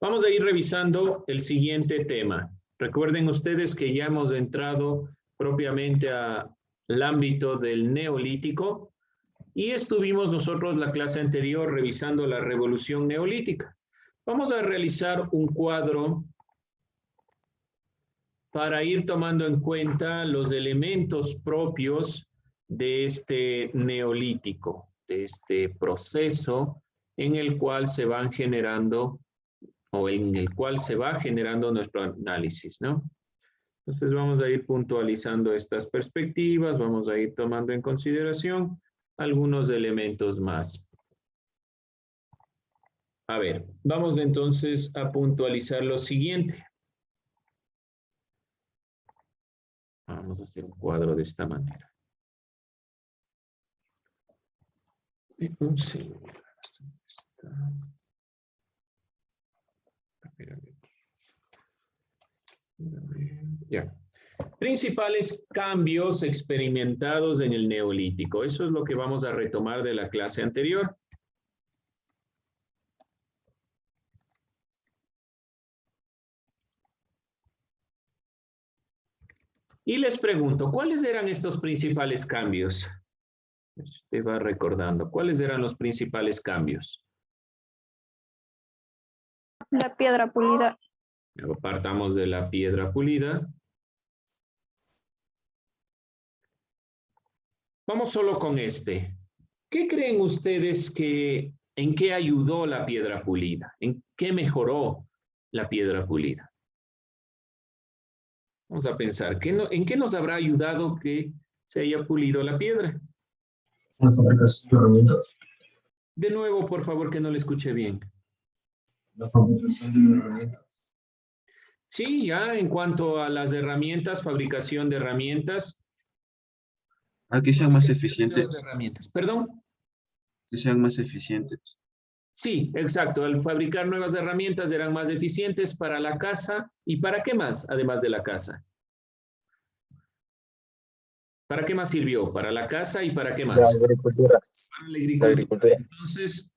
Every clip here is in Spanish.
Vamos a ir revisando el siguiente tema. Recuerden ustedes que ya hemos entrado propiamente al ámbito del neolítico y estuvimos nosotros la clase anterior revisando la revolución neolítica. Vamos a realizar un cuadro para ir tomando en cuenta los elementos propios de este neolítico, de este proceso en el cual se van generando o en el cual se va generando nuestro análisis, ¿no? Entonces vamos a ir puntualizando estas perspectivas, vamos a ir tomando en consideración algunos elementos más. A ver, vamos entonces a puntualizar lo siguiente. Vamos a hacer un cuadro de esta manera. Un segundo. Ya. Principales cambios experimentados en el neolítico. Eso es lo que vamos a retomar de la clase anterior. Y les pregunto, ¿cuáles eran estos principales cambios? Usted va recordando, ¿cuáles eran los principales cambios? La piedra pulida. Partamos de la piedra pulida. Vamos solo con este. ¿Qué creen ustedes que en qué ayudó la piedra pulida? ¿En qué mejoró la piedra pulida? Vamos a pensar, ¿en qué nos habrá ayudado que se haya pulido la piedra? La fabricación de herramientas. De nuevo, por favor, que no le escuche bien. La fabricación de herramientas. Sí, ya en cuanto a las herramientas, fabricación de herramientas. A que sean más eficientes. ¿Perdón? Que sean más eficientes. Sí, exacto. Al fabricar nuevas herramientas eran más eficientes para la casa. ¿Y para qué más, además de la casa? ¿Para qué más sirvió? Para la casa y para qué más? La agricultura. Para la agricultura. Entonces,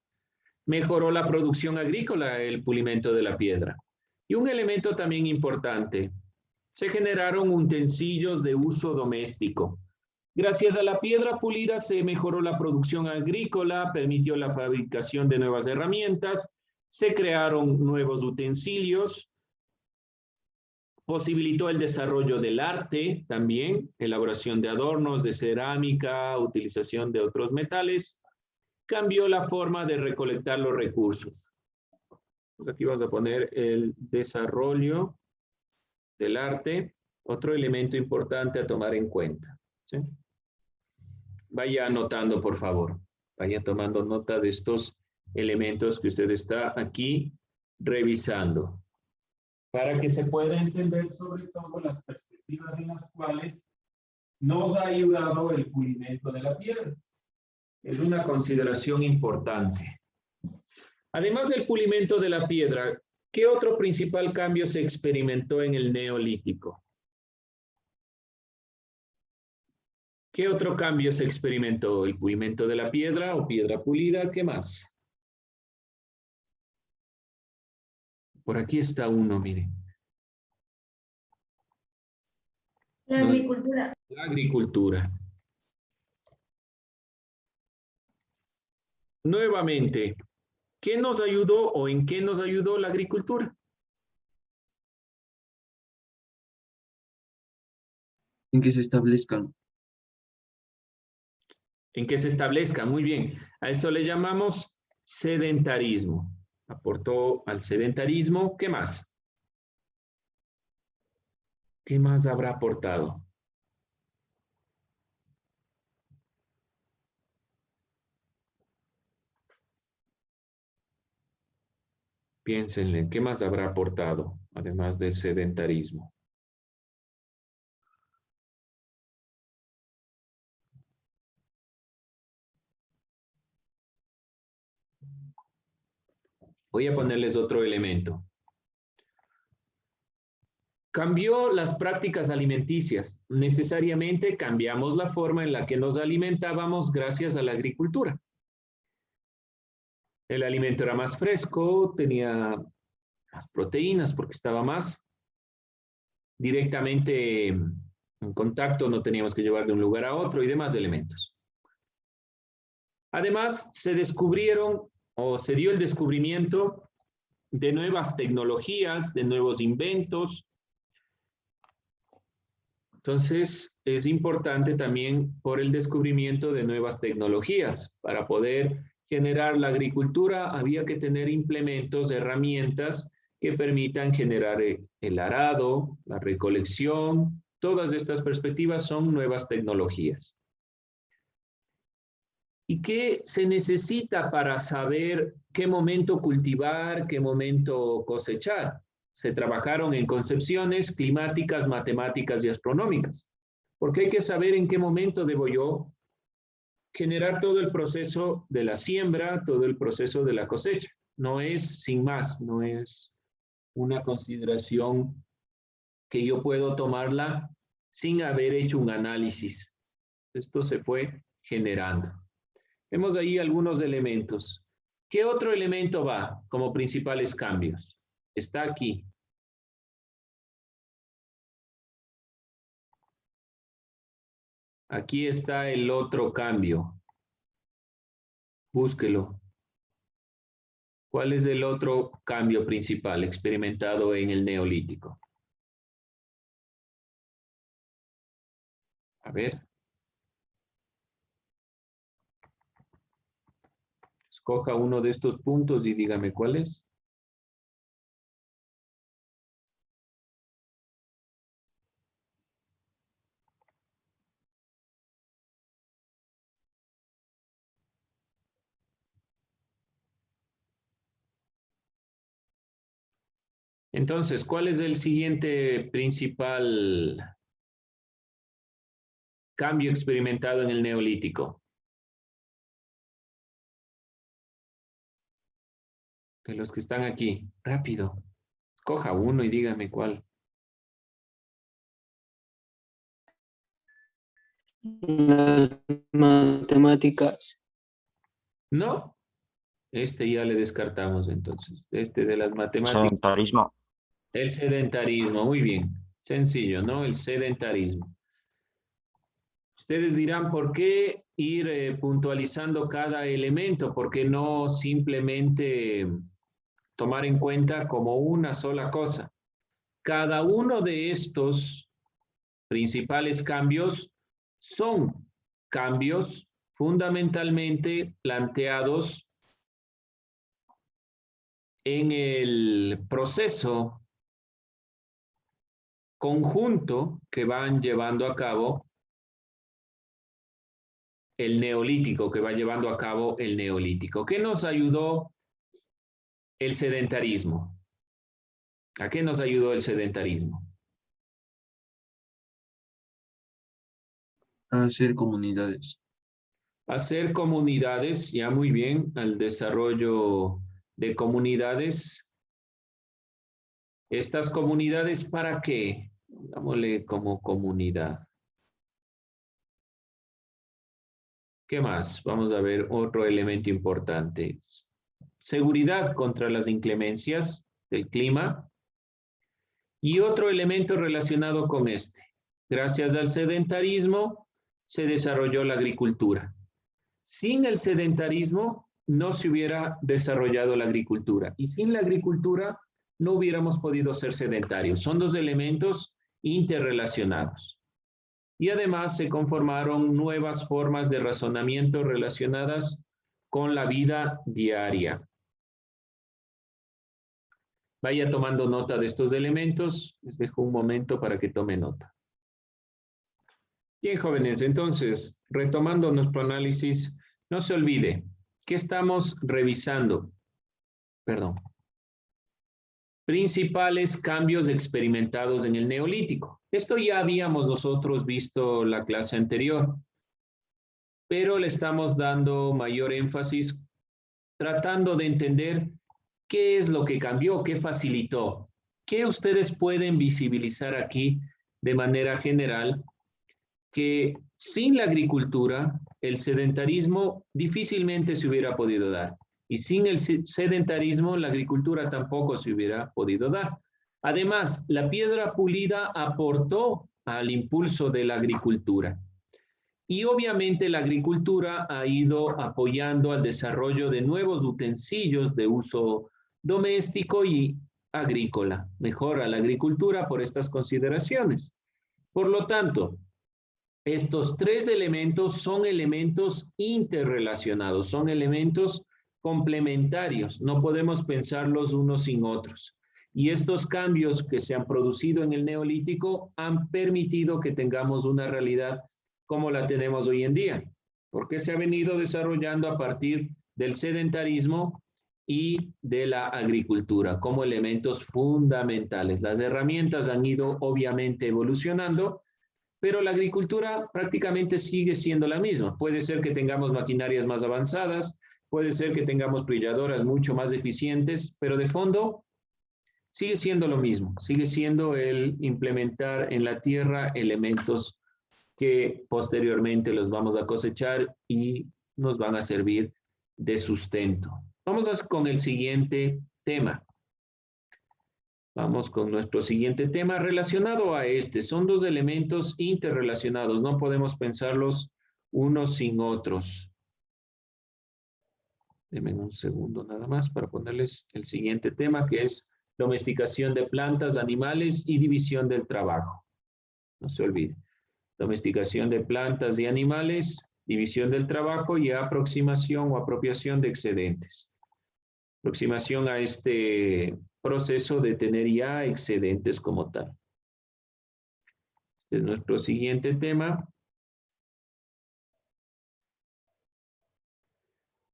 mejoró la producción agrícola el pulimento de la piedra. Y un elemento también importante, se generaron utensilios de uso doméstico. Gracias a la piedra pulida se mejoró la producción agrícola, permitió la fabricación de nuevas herramientas, se crearon nuevos utensilios, posibilitó el desarrollo del arte también, elaboración de adornos, de cerámica, utilización de otros metales, cambió la forma de recolectar los recursos. Aquí vamos a poner el desarrollo del arte, otro elemento importante a tomar en cuenta, ¿sí? Vaya anotando, por favor. Vaya tomando nota de estos elementos que usted está aquí revisando, para que se pueda entender sobre todo las perspectivas en las cuales nos ha ayudado el pulimento de la piedra. Es una consideración importante. Además del pulimento de la piedra, ¿qué otro principal cambio se experimentó en el neolítico? ¿Qué otro cambio se experimentó? ¿El pulimento de la piedra o piedra pulida? ¿Qué más? Por aquí está uno, miren. La agricultura. La agricultura. Nuevamente, ¿qué nos ayudó o en qué nos ayudó la agricultura? En que se establezcan. En que se establezca, muy bien. A esto le llamamos sedentarismo. Aportó al sedentarismo, ¿qué más? ¿Qué más habrá aportado? Piénsenle, ¿qué más habrá aportado, además del sedentarismo? Voy a ponerles otro elemento. Cambió las prácticas alimenticias. Necesariamente cambiamos la forma en la que nos alimentábamos gracias a la agricultura. El alimento era más fresco, tenía Más proteínas, porque estaba más directamente en contacto, no teníamos que llevar de un lugar a otro y demás elementos. Además, se descubrieron o se dio el descubrimiento de nuevas tecnologías, de nuevos inventos. Entonces, es importante también por el descubrimiento de nuevas tecnologías. Para poder generar la agricultura había que tener implementos, herramientas que permitan generar el arado, la recolección. Todas estas perspectivas son nuevas tecnologías. ¿Y qué se necesita para saber qué momento cultivar, qué momento cosechar? Se trabajaron en concepciones climáticas, matemáticas y astronómicas, porque hay que saber en qué momento debo yo generar todo el proceso de la siembra, todo el proceso de la cosecha. No es sin más, no es una consideración que yo puedo tomarla sin haber hecho un análisis. Esto se fue generando. Vemos ahí algunos elementos. ¿Qué otro elemento va como principales cambios? Está aquí. Aquí está el otro cambio. Búsquelo. ¿Cuál es el otro cambio principal experimentado en el Neolítico? A ver. Escoja uno de estos puntos y dígame cuál es. Entonces, ¿cuál es el siguiente principal cambio experimentado en el Neolítico? De los que están aquí, rápido. Escoja uno y dígame cuál. Las matemáticas. No, este ya le descartamos entonces. Este de las matemáticas. Sedentarismo. El sedentarismo, muy bien. Sencillo, ¿no? El sedentarismo. Ustedes dirán, ¿por qué ir puntualizando cada elemento? ¿Por qué no simplemente tomar en cuenta como una sola cosa? Cada uno de estos principales cambios son cambios fundamentalmente planteados en el proceso conjunto que van llevando a cabo el Neolítico, que va llevando a cabo el Neolítico. ¿Qué nos ayudó el sedentarismo? ¿A qué nos ayudó el sedentarismo? A hacer comunidades. Hacer comunidades, ya muy bien, al desarrollo de comunidades. ¿Estas comunidades para qué? Digámosle como comunidad. ¿Qué más? Vamos a ver otro elemento importante. Seguridad contra las inclemencias del clima. Y otro elemento relacionado con este. Gracias al sedentarismo se desarrolló la agricultura. Sin el sedentarismo no se hubiera desarrollado la agricultura. Y sin la agricultura no hubiéramos podido ser sedentarios. Son dos elementos interrelacionados. Y además se conformaron nuevas formas de razonamiento relacionadas con la vida diaria. Vaya tomando nota de estos elementos. Les dejo un momento para que tome nota. Bien, jóvenes, entonces, retomando nuestro análisis, no se olvide que estamos revisando, principales cambios experimentados en el Neolítico. Esto ya habíamos nosotros visto la clase anterior, pero le estamos dando mayor énfasis tratando de entender qué es lo que cambió, qué facilitó, qué ustedes pueden visibilizar aquí de manera general, que sin la agricultura el sedentarismo difícilmente se hubiera podido dar. Y sin el sedentarismo, la agricultura tampoco se hubiera podido dar. Además, la piedra pulida aportó al impulso de la agricultura. Y obviamente la agricultura ha ido apoyando al desarrollo de nuevos utensilios de uso doméstico y agrícola. Mejora la agricultura por estas consideraciones. Por lo tanto, estos tres elementos son elementos interrelacionados, son elementos complementarios, no podemos pensarlos unos sin otros. Y estos cambios que se han producido en el Neolítico han permitido que tengamos una realidad como la tenemos hoy en día, porque se ha venido desarrollando a partir del sedentarismo y de la agricultura como elementos fundamentales. Las herramientas han ido obviamente evolucionando, pero la agricultura prácticamente sigue siendo la misma. Puede ser que tengamos maquinarias más avanzadas, puede ser que tengamos trilladoras mucho más eficientes, pero de fondo sigue siendo lo mismo, sigue siendo el implementar en la tierra elementos que posteriormente los vamos a cosechar y nos van a servir de sustento. Vamos con el siguiente tema. Vamos con nuestro siguiente tema relacionado a este. Son dos elementos interrelacionados, no podemos pensarlos unos sin otros. Denme un segundo nada más para ponerles el siguiente tema, que es domesticación de plantas, animales y división del trabajo. No se olvide. Domesticación de plantas y animales, división del trabajo y aproximación o apropiación de excedentes. Aproximación a este proceso de tener ya excedentes como tal. Este es nuestro siguiente tema.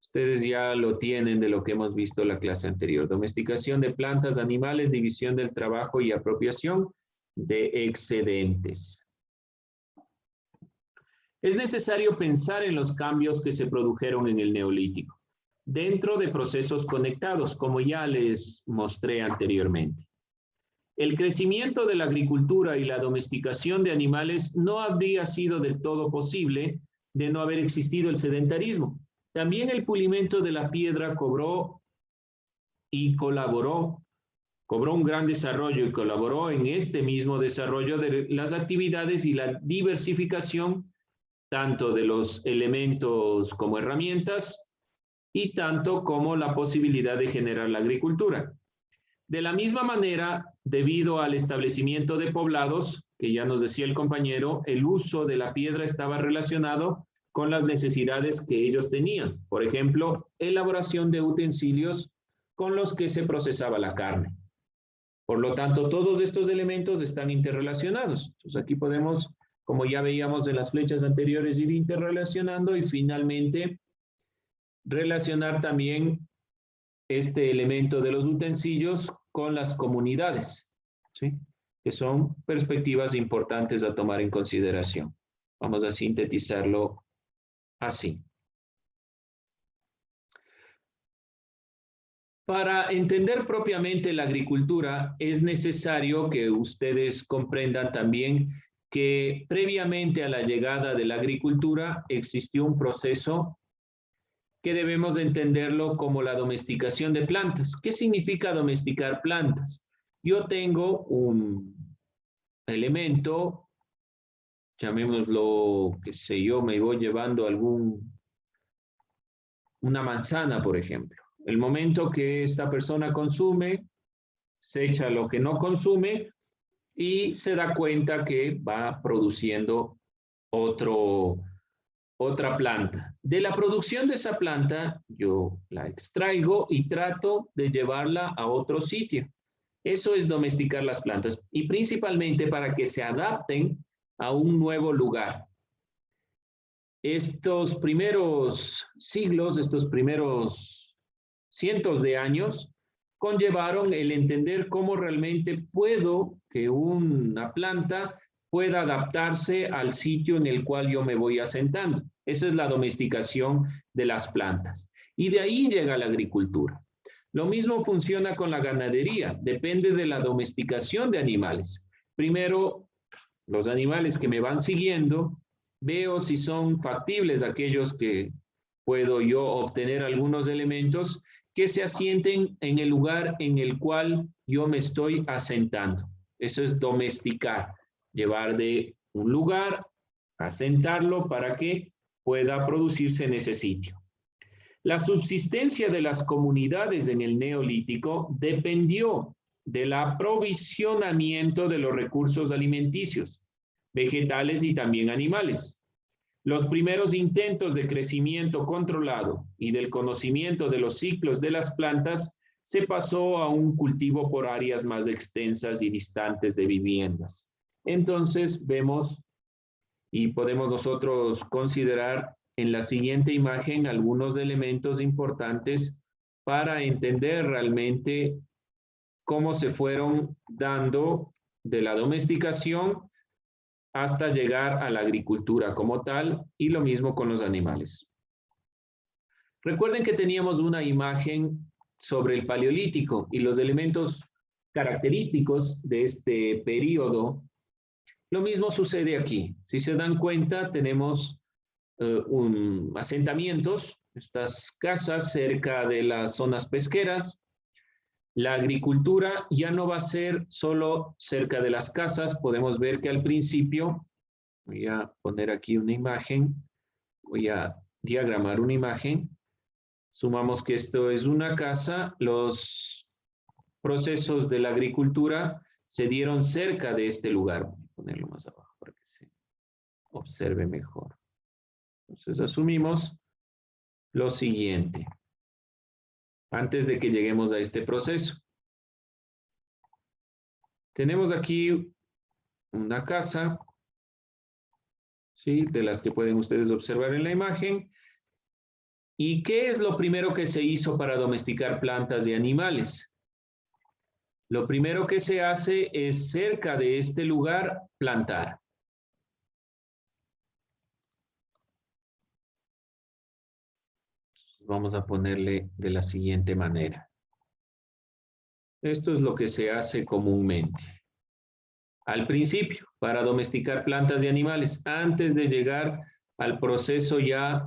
Ustedes ya lo tienen de lo que hemos visto en la clase anterior. Domesticación de plantas, animales, división del trabajo y apropiación de excedentes. Es necesario pensar en los cambios que se produjeron en el Neolítico, dentro de procesos conectados, como ya les mostré anteriormente. El crecimiento de la agricultura y la domesticación de animales no habría sido del todo posible de no haber existido el sedentarismo. También el pulimento de la piedra cobró un gran desarrollo y colaboró en este mismo desarrollo de las actividades y la diversificación tanto de los elementos como herramientas y tanto como la posibilidad de generar la agricultura. De la misma manera, debido al establecimiento de poblados, que ya nos decía el compañero, el uso de la piedra estaba relacionado con las necesidades que ellos tenían. Por ejemplo, elaboración de utensilios con los que se procesaba la carne. Por lo tanto, todos estos elementos están interrelacionados. Entonces, aquí podemos, como ya veíamos en las flechas anteriores, ir interrelacionando y finalmente relacionar también este elemento de los utensilios con las comunidades, ¿sí? Que son perspectivas importantes a tomar en consideración. Vamos a sintetizarlo así. Para entender propiamente la agricultura, es necesario que ustedes comprendan también que previamente a la llegada de la agricultura existió un proceso que debemos de entenderlo como la domesticación de plantas. ¿Qué significa domesticar plantas? Yo tengo un elemento, llamémoslo, qué sé yo, me voy llevando una manzana, por ejemplo. El momento que esta persona consume, se echa lo que no consume y se da cuenta que va produciendo otra planta. De la producción de esa planta, yo la extraigo y trato de llevarla a otro sitio. Eso es domesticar las plantas y principalmente para que se adapten a un nuevo lugar. Estos primeros siglos, estos primeros cientos de años, conllevaron el entender cómo realmente puedo que una planta pueda adaptarse al sitio en el cual yo me voy asentando. Esa es la domesticación de las plantas. Y de ahí llega la agricultura. Lo mismo funciona con la ganadería. Depende de la domesticación de animales. Primero, los animales que me van siguiendo, veo si son factibles aquellos que puedo yo obtener algunos elementos que se asienten en el lugar en el cual yo me estoy asentando. Eso es domesticar, llevar de un lugar, asentarlo para que pueda producirse en ese sitio. La subsistencia de las comunidades en el Neolítico dependió del aprovisionamiento de los recursos alimenticios, vegetales y también animales. Los primeros intentos de crecimiento controlado y del conocimiento de los ciclos de las plantas se pasó a un cultivo por áreas más extensas y distantes de viviendas. Entonces vemos y podemos nosotros considerar en la siguiente imagen algunos elementos importantes para entender realmente cómo se fueron dando de la domesticación hasta llegar a la agricultura como tal, y lo mismo con los animales. Recuerden que teníamos una imagen sobre el Paleolítico y los elementos característicos de este periodo. Lo mismo sucede aquí. Si se dan cuenta, tenemos asentamientos, estas casas cerca de las zonas pesqueras. La agricultura ya no va a ser solo cerca de las casas. Podemos ver que al principio, voy a poner aquí una imagen, voy a diagramar una imagen. Sumamos que esto es una casa. Los procesos de la agricultura se dieron cerca de este lugar. Voy a ponerlo más abajo para que se observe mejor. Entonces asumimos lo siguiente, antes de que lleguemos a este proceso. Tenemos aquí una casa, ¿sí?, de las que pueden ustedes observar en la imagen. ¿Y qué es lo primero que se hizo para domesticar plantas y animales? Lo primero que se hace es, cerca de este lugar, plantar. Vamos a ponerle de la siguiente manera. Esto es lo que se hace comúnmente. Al principio, para domesticar plantas y animales, antes de llegar al proceso ya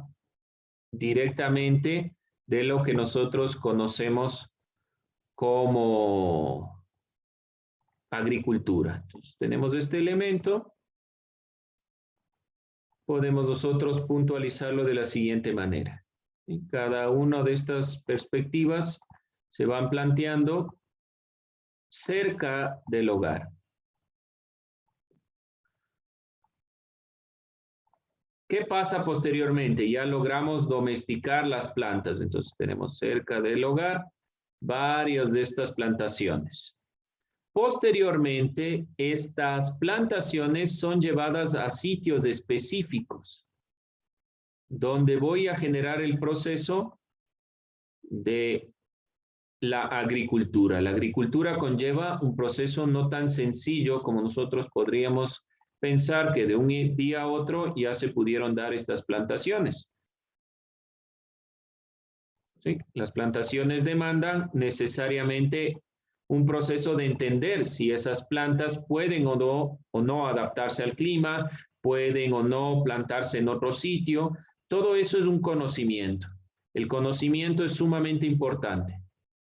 directamente de lo que nosotros conocemos como agricultura. Entonces, tenemos este elemento. Podemos nosotros puntualizarlo de la siguiente manera. Y cada una de estas perspectivas se van planteando cerca del hogar. ¿Qué pasa posteriormente? Ya logramos domesticar las plantas. Entonces tenemos cerca del hogar varias de estas plantaciones. Posteriormente, estas plantaciones son llevadas a sitios específicos, donde voy a generar el proceso de la agricultura. La agricultura conlleva un proceso no tan sencillo como nosotros podríamos pensar, que de un día a otro ya se pudieron dar estas plantaciones. ¿Sí? Las plantaciones demandan necesariamente un proceso de entender si esas plantas pueden o no adaptarse al clima, pueden o no plantarse en otro sitio. Todo eso es un conocimiento. El conocimiento es sumamente importante.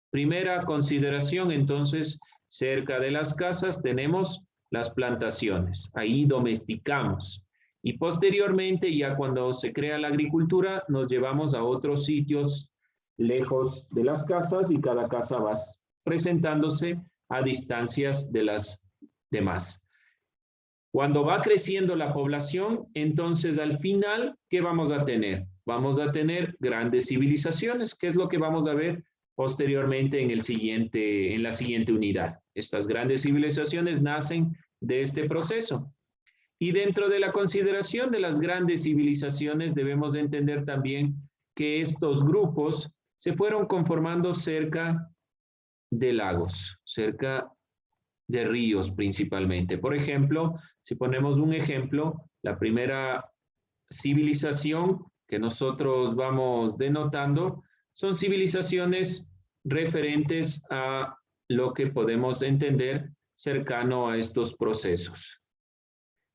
Primera consideración, entonces, cerca de las casas tenemos las plantaciones. Ahí domesticamos. Y posteriormente, ya cuando se crea la agricultura, nos llevamos a otros sitios lejos de las casas y cada casa va presentándose a distancias de las demás. Cuando va creciendo la población, entonces al final, ¿qué vamos a tener? Vamos a tener grandes civilizaciones, que es lo que vamos a ver posteriormente en la siguiente unidad. Estas grandes civilizaciones nacen de este proceso. Y dentro de la consideración de las grandes civilizaciones debemos entender también que estos grupos se fueron conformando cerca de lagos, cerca de ríos principalmente. Por ejemplo, si ponemos un ejemplo, la primera civilización que nosotros vamos denotando son civilizaciones referentes a lo que podemos entender cercano a estos procesos,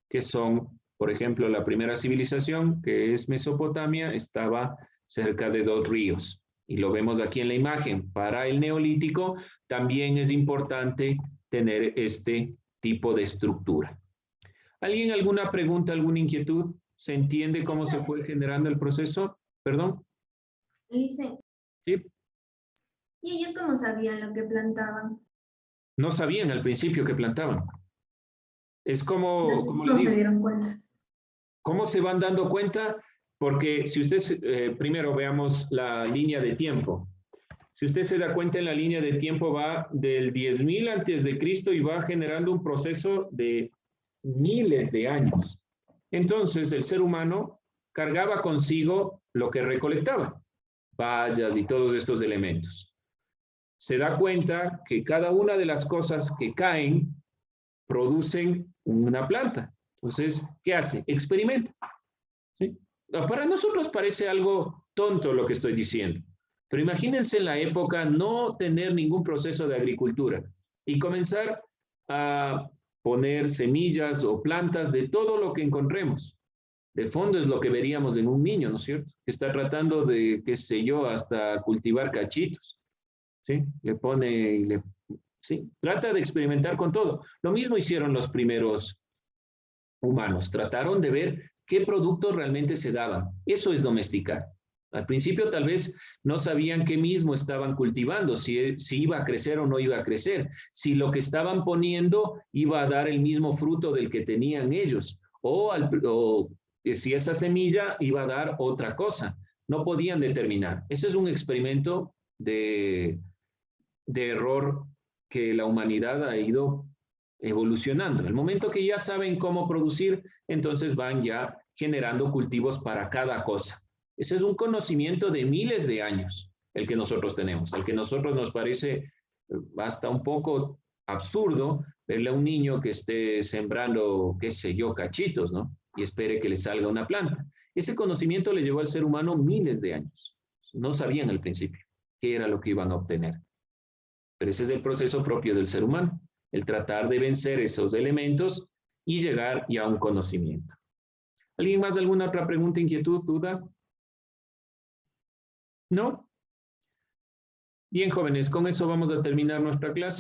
que son, por ejemplo, la primera civilización, que es Mesopotamia, estaba cerca de 2 ríos. Y lo vemos aquí en la imagen. Para el Neolítico también es importante tener este tipo de estructura. ¿Alguien alguna pregunta, alguna inquietud? ¿Se entiende cómo se fue generando el proceso? ¿Perdón? Dice, ¿Sí? ¿y ellos cómo sabían lo que plantaban? No sabían al principio que plantaban. Es como le No se digo, dieron cuenta. ¿cómo se van dando cuenta? Porque si usted, primero veamos la línea de tiempo. Si usted se da cuenta, en la línea de tiempo va del 10.000 antes de Cristo y va generando un proceso de miles de años. Entonces, el ser humano cargaba consigo lo que recolectaba, bayas y todos estos elementos. Se da cuenta que cada una de las cosas que caen producen una planta. Entonces, ¿qué hace? Experimenta. ¿Sí? Para nosotros parece algo tonto lo que estoy diciendo, pero imagínense en la época no tener ningún proceso de agricultura y comenzar a poner semillas o plantas de todo lo que encontremos. De fondo es lo que veríamos en un niño, ¿no es cierto? Que está tratando de, qué sé yo, hasta cultivar cachitos. ¿Sí? Le pone y le... ¿Sí? Trata de experimentar con todo. Lo mismo hicieron los primeros humanos. Trataron de ver qué productos realmente se daban. Eso es domesticar. Al principio tal vez no sabían qué mismo estaban cultivando, si iba a crecer o no iba a crecer, si lo que estaban poniendo iba a dar el mismo fruto del que tenían ellos, o si esa semilla iba a dar otra cosa. No podían determinar. Ese es un experimento de error que la humanidad ha ido evolucionando. El momento que ya saben cómo producir, entonces van ya generando cultivos para cada cosa. Ese es un conocimiento de miles de años, el que nosotros tenemos, el que a nosotros nos parece hasta un poco absurdo verle a un niño que esté sembrando, qué sé yo, cachitos, ¿no? Y espere que le salga una planta. Ese conocimiento le llevó al ser humano miles de años. No sabían al principio qué era lo que iban a obtener. Pero ese es el proceso propio del ser humano, el tratar de vencer esos elementos y llegar ya a un conocimiento. ¿Alguien más? ¿Alguna otra pregunta, inquietud, duda? ¿No? Bien, jóvenes, con eso vamos a terminar nuestra clase.